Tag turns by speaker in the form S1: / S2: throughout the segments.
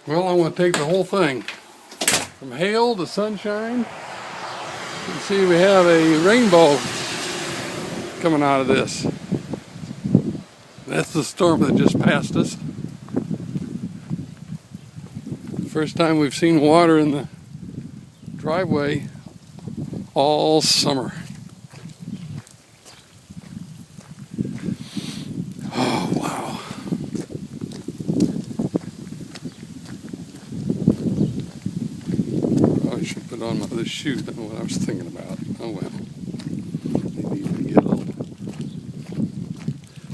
S1: Well, I'm going to take the whole thing from hail to sunshine. You can see we have a rainbow coming out of this. That's the storm that just passed us. First time we've seen water in the driveway all summer. Oh, wow. I should put on my other shoes. I don't know what I was thinking about. Oh well. They need to get a little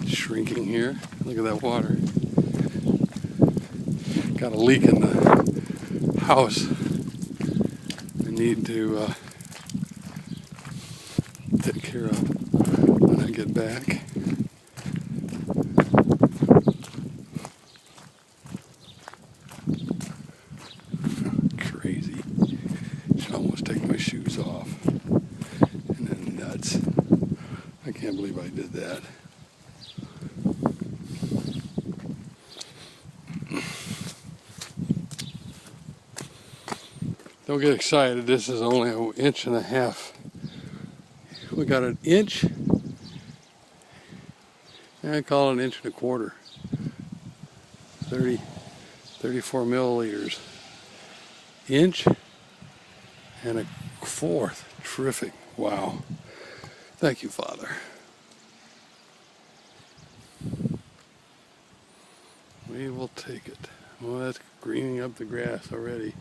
S1: shrinking here. Look at that water. Got a leak in the house. I need to take care of when I get back. Crazy. Should almost take my shoes off. And then nuts. I can't believe I did that. Don't get excited. This is only an inch and a half. We got an inch. I call it an inch and a quarter. 34 milliliters. Inch and a fourth. Terrific. Wow. Thank you, Father. We will take it. Well, that's greening up the grass already.